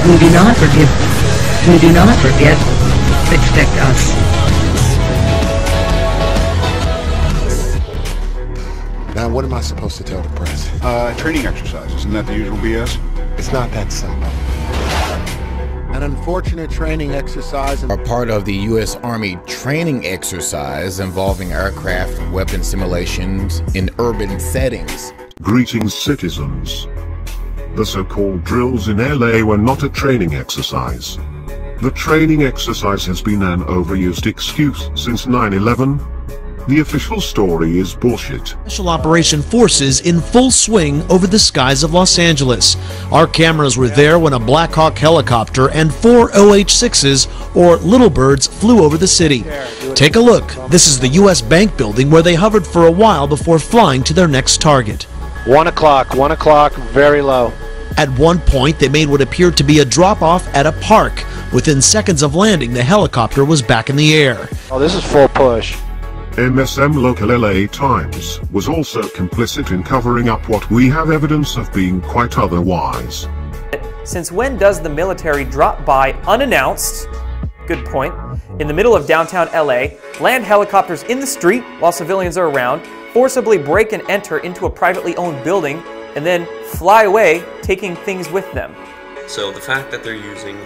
We do not forgive. We do not forget. Expect us. Now, what am I supposed to tell the press? Training exercises. Isn't that the usual BS? It's not that simple. An unfortunate training exercise are part of the U.S. Army training exercise involving aircraft weapon simulations in urban settings. Greetings, citizens. The so-called drills in LA were not a training exercise. The training exercise has been an overused excuse since 9/11. The official story is bullshit. Special Operation Forces in full swing over the skies of Los Angeles. Our cameras were there when a Black Hawk helicopter and 4 OH-6s, or Little Birds, flew over the city. Take a look. This is the U.S. Bank building where they hovered for a while before flying to their next target. 1 o'clock, very low. At one point, they made what appeared to be a drop-off at a park. Within seconds of landing, the helicopter was back in the air. Oh, this is full push. MSM local LA Times was also complicit in covering up what we have evidence of being quite otherwise. Since when does the military drop by unannounced, good point, in the middle of downtown LA, land helicopters in the street while civilians are around, forcibly break and enter into a privately owned building, and then fly away, taking things with them? So the fact that they're using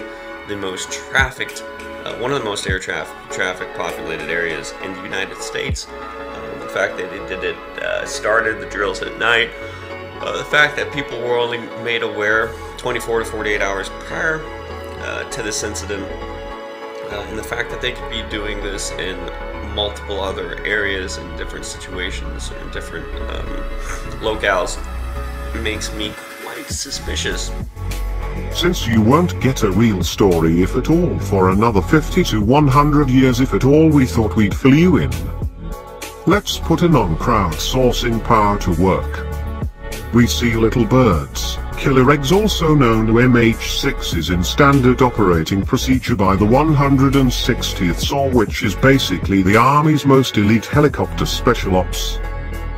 the most trafficked, one of the most air traffic populated areas in the United States, the fact that it started the drills at night, the fact that people were only made aware 24 to 48 hours prior to this incident, and the fact that they could be doing this in multiple other areas in different situations or in different locales makes me quite suspicious. Since you won't get a real story if at all for another 50 to 100 years if at all, we thought we'd fill you in. Let's put Anon crowdsourcing power to work. We see little birds, killer eggs, also known to MH6s, in standard operating procedure by the 160th SOAR, which is basically the Army's most elite helicopter special ops.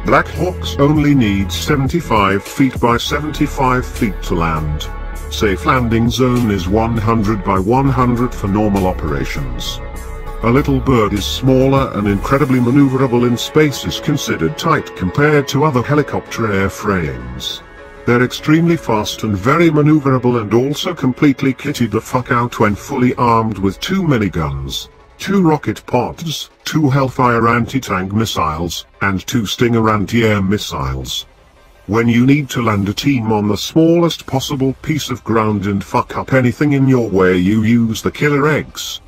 Black Hawks only need 75 feet by 75 feet to land. Safe landing zone is 100 by 100 for normal operations. A little bird is smaller and incredibly maneuverable in space, is considered tight compared to other helicopter airframes. They're extremely fast and very maneuverable, and also completely kitted the fuck out when fully armed with 2 miniguns, 2 rocket pods, 2 Hellfire anti-tank missiles, and 2 Stinger anti-air missiles. When you need to land a team on the smallest possible piece of ground and fuck up anything in your way, you use the killer eggs.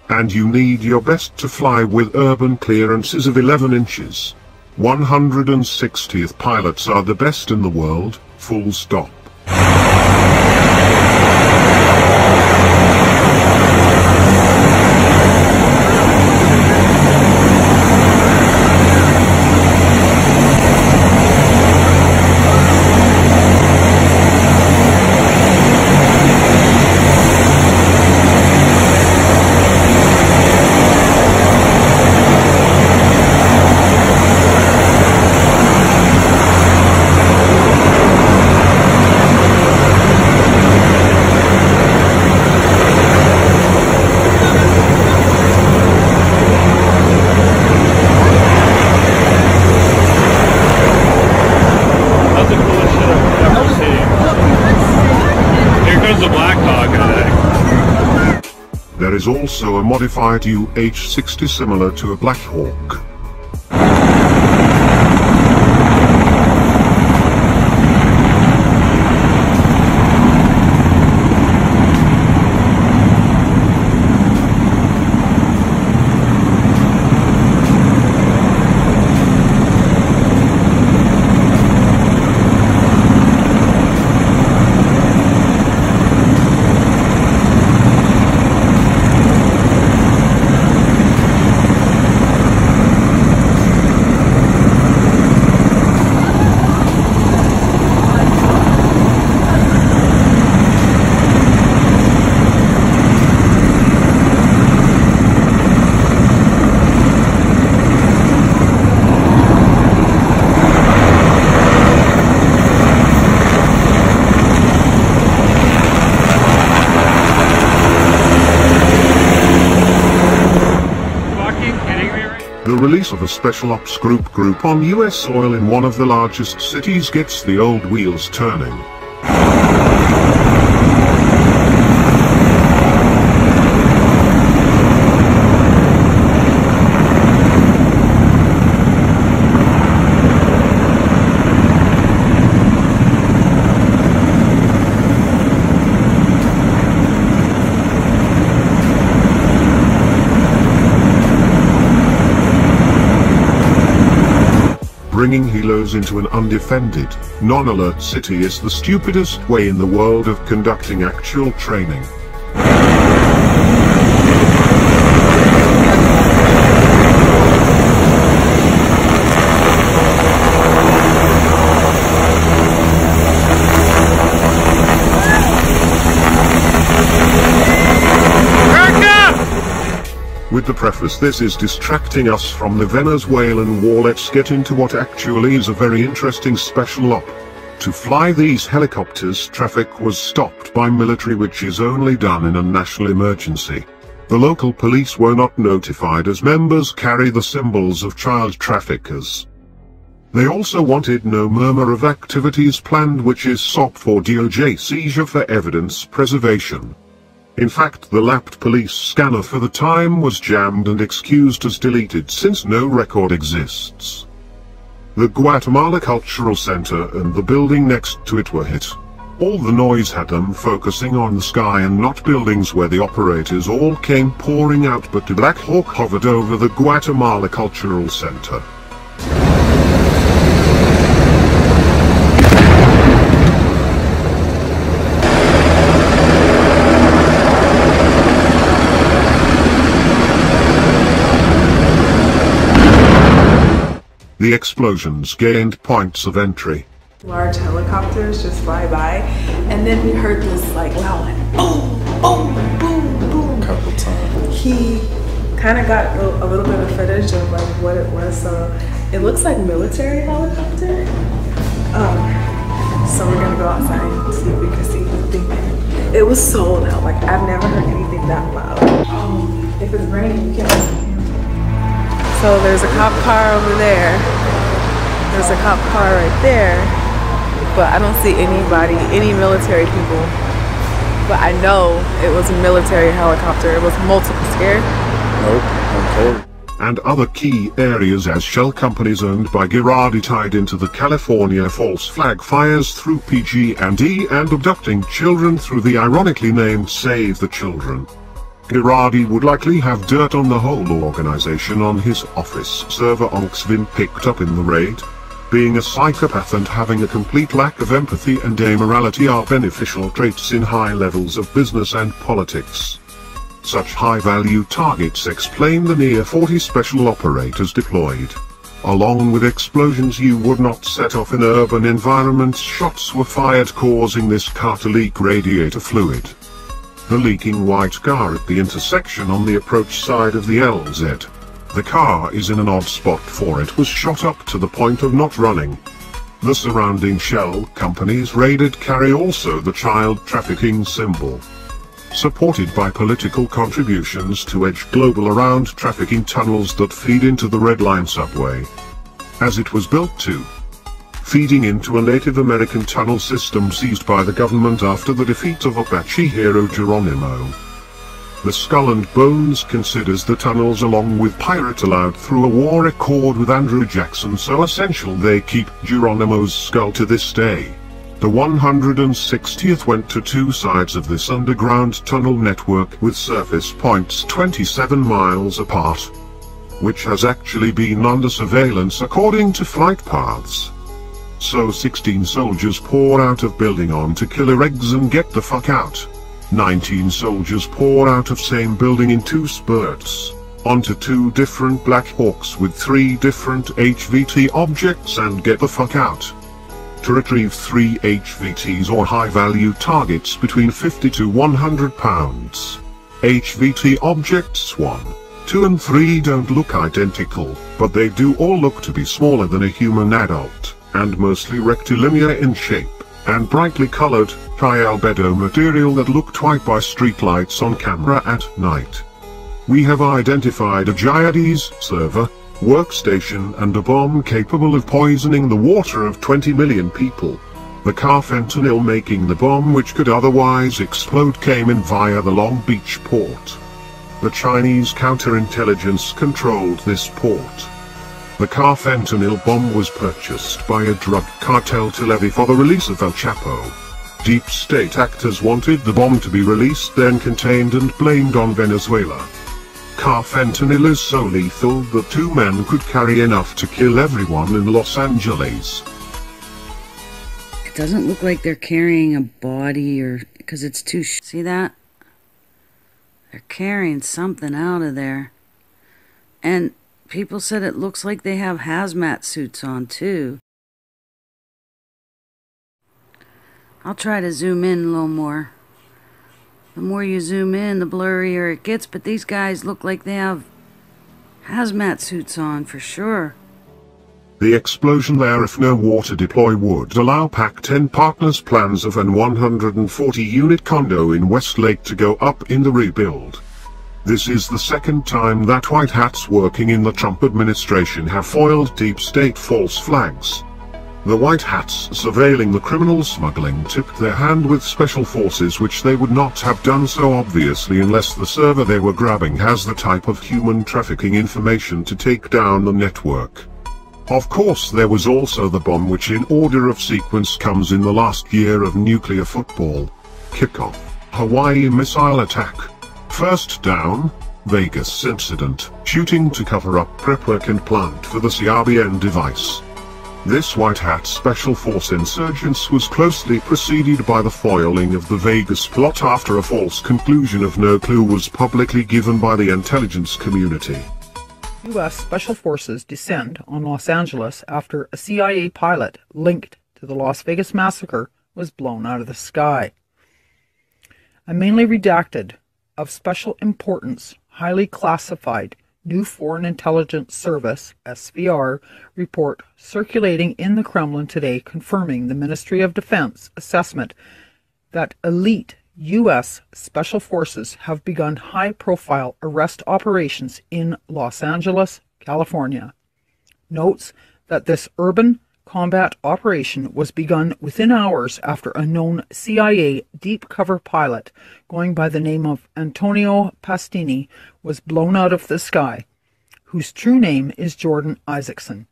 And you need your best to fly with urban clearances of 11 inches. 160th pilots are the best in the world, full stop. There is also a modified UH-60 similar to a Black Hawk. release of a special ops group on US soil in one of the largest cities gets the old wheels turning. Bringing helos into an undefended, non-alert city is the stupidest way in the world of conducting actual training. With the preface, this is distracting us from the Venezuelan war. Let's get into what actually is a very interesting special op. To fly these helicopters, traffic was stopped by military, which is only done in a national emergency. The local police were not notified as members carry the symbols of child traffickers. They also wanted no murmur of activities planned, which is SOAR for DOJ, seizure for evidence preservation. In fact, the lapped police scanner for the time was jammed and excused as deleted since no record exists. The Guatemala Cultural Center and the building next to it were hit. All the noise had them focusing on the sky and not buildings where the operators all came pouring out, but the Black Hawk hovered over the Guatemala Cultural Center. The explosions gained points of entry. Large helicopters just fly by, and then we heard this like loud like boom, boom, boom, boom. Couple times. He kind of got a little bit of footage of like what it was. So it looks like military helicopter. So we're gonna go outside and see if we can see anything. It was so loud. Like I've never heard anything that loud. If it's raining, you can't. So there's a cop car over there. There's a cop car right there. But I don't see anybody, any military people. But I know it was a military helicopter. It was multiple scared. Nope, okay. And other key areas as shell companies owned by Girardi tied into the California false flag fires through PG&E and abducting children through the ironically named Save the Children. Girardi would likely have dirt on the whole organization on his office server. Onksvin picked up in the raid. Being a psychopath and having a complete lack of empathy and amorality are beneficial traits in high levels of business and politics. Such high-value targets explain the near 40 special operators deployed. Along with explosions you would not set off in urban environments, shots were fired causing this car to leak radiator fluid. The leaking white car at the intersection on the approach side of the LZ. The car is in an odd spot for it was shot up to the point of not running. The surrounding shell companies raided carry also the child trafficking symbol. Supported by political contributions to Edge Global around trafficking tunnels that feed into the Red Line subway. As it was built to feeding into a Native American tunnel system seized by the government after the defeat of Apache hero Geronimo. The Skull and Bones considers the tunnels along with Pirate allowed through a war accord with Andrew Jackson so essential they keep Geronimo's skull to this day. The 160th went to two sides of this underground tunnel network with surface points 27 miles apart, which has actually been under surveillance according to flight paths. So 16 soldiers pour out of building on to kill Eregs and get the fuck out. 19 soldiers pour out of same building in 2 spurts, onto 2 different Black Hawks with 3 different HVT objects and get the fuck out. To retrieve 3 HVTs or high-value targets between 50 to 100 pounds. HVT objects 1, 2 and 3 don't look identical, but they do all look to be smaller than a human adult, and mostly rectilinear in shape, and brightly colored, high-albedo material that look twice by streetlights on camera at night. We have identified a Gyades server, workstation and a bomb capable of poisoning the water of 20 million people. The car fentanyl making the bomb, which could otherwise explode, came in via the Long Beach port. The Chinese counterintelligence controlled this port. The car fentanyl bomb was purchased by a drug cartel to levy for the release of El Chapo. Deep state actors wanted the bomb to be released, then contained and blamed on Venezuela. Car fentanyl is so lethal that 2 men could carry enough to kill everyone in Los Angeles. It doesn't look like they're carrying a body, or because it's too see that? They're carrying something out of there. And people said it looks like they have hazmat suits on too. I'll try to zoom in a little more. The more you zoom in, the blurrier it gets, but these guys look like they have hazmat suits on for sure. The explosion there, if no water deploy, would allow Pac-10 partners' plans of an 140-unit condo in Westlake to go up in the rebuild. This is the second time that white hats working in the Trump administration have foiled deep state false flags. The white hats surveilling the criminal smuggling tipped their hand with special forces, which they would not have done so obviously unless the server they were grabbing has the type of human trafficking information to take down the network. Of course, there was also the bomb, which in order of sequence comes in the last year of nuclear football. Kickoff, Hawaii missile attack. First down, Vegas incident, shooting to cover up prep work and plant for the CRBN device. This white hat special force insurgence was closely preceded by the foiling of the Vegas plot after a false conclusion of no clue was publicly given by the intelligence community. U.S. Special Forces descend on Los Angeles after a CIA pilot linked to the Las Vegas massacre was blown out of the sky. A mainly redacted, of special importance, highly classified, new Foreign Intelligence Service (SVR) report circulating in the Kremlin today confirming the Ministry of Defense assessment that elite U.S. Special Forces have begun high-profile arrest operations in Los Angeles, California. Notes that this urban combat operation was begun within hours after a known CIA deep-cover pilot going by the name of Antonio Pastini was blown out of the sky, whose true name is Jordan Isaacson,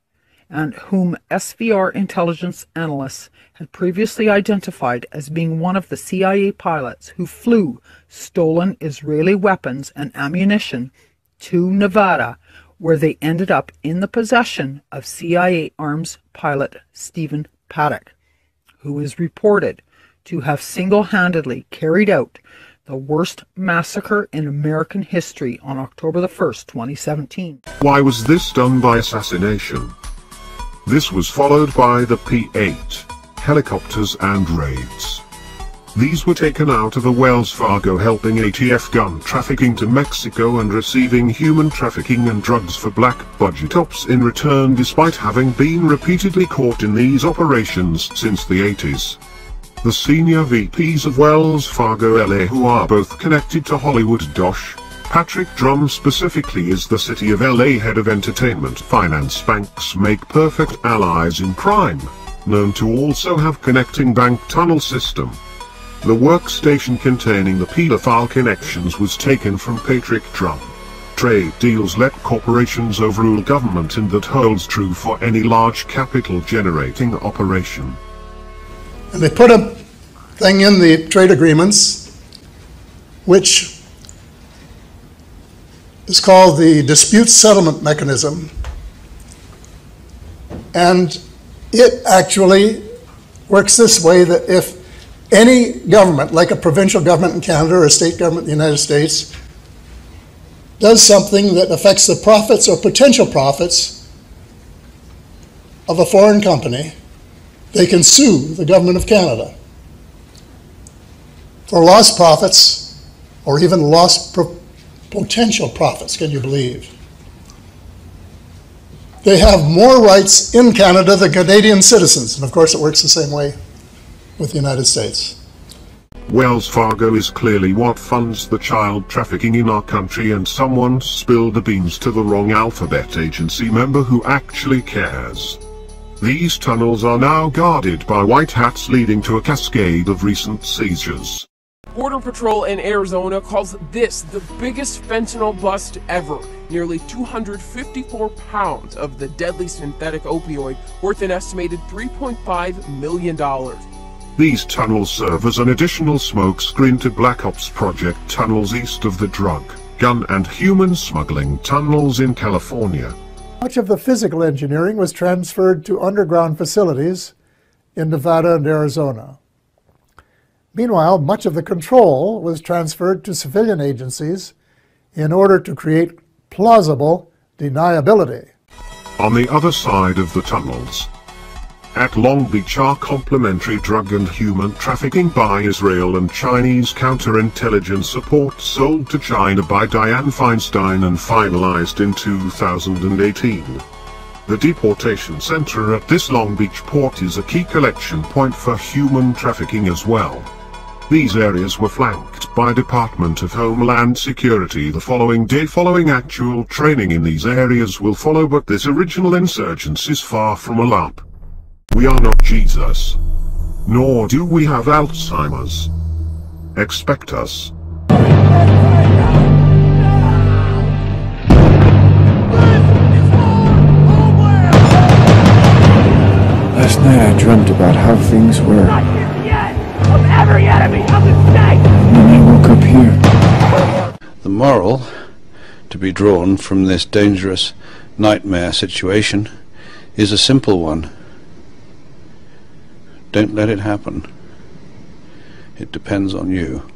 and whom SVR intelligence analysts had previously identified as being one of the CIA pilots who flew stolen Israeli weapons and ammunition to Nevada, where they ended up in the possession of CIA arms pilot Stephen Paddock, who is reported to have single-handedly carried out the worst massacre in American history on October the 1st, 2017. Why was this done by assassination? This was followed by the P-8 helicopters and raids. These were taken out of a Wells Fargo helping ATF gun trafficking to Mexico and receiving human trafficking and drugs for black budget ops in return, despite having been repeatedly caught in these operations since the 80s. The senior VPs of Wells Fargo LA, who are both connected to Hollywood Dosh, Patrick Drum specifically is the City of LA head of entertainment finance. Banks make perfect allies in crime, known to also have connecting bank tunnel system. The workstation containing the pedophile connections was taken from Patrick Drum. Trade deals let corporations overrule government, and that holds true for any large capital generating operation. And they put a thing in the trade agreements which is called the dispute settlement mechanism, and it actually works this way: that if any government, like a provincial government in Canada or a state government in the United States, does something that affects the profits or potential profits of a foreign company, they can sue the government of Canada for lost profits or even lost potential profits. Can you believe? They have more rights in Canada than Canadian citizens, and of course it works the same way with the United States. Wells Fargo is clearly what funds the child trafficking in our country, and someone spilled the beans to the wrong alphabet agency member who actually cares. These tunnels are now guarded by white hats, leading to a cascade of recent seizures. Border Patrol in Arizona calls this the biggest fentanyl bust ever. Nearly 254 pounds of the deadly synthetic opioid, worth an estimated $3.5 million. These tunnels serve as an additional smoke screen to Black Ops Project tunnels east of the drug, gun and human smuggling tunnels in California. Much of the physical engineering was transferred to underground facilities in Nevada and Arizona. Meanwhile, much of the control was transferred to civilian agencies in order to create plausible deniability. On the other side of the tunnels, at Long Beach, are complementary drug and human trafficking by Israel and Chinese counterintelligence support sold to China by Dianne Feinstein and finalized in 2018. The deportation center at this Long Beach port is a key collection point for human trafficking as well. These areas were flanked by Department of Homeland Security the following day. Following actual training in these areas will follow, but this original insurgence is far from a LARP. We are not Jesus. Nor do we have Alzheimer's. Expect us. Last night I dreamt about how things were. Not here yet! Of every enemy of the state! And then I woke up here. The moral to be drawn from this dangerous nightmare situation is a simple one. Don't let it happen. It depends on you.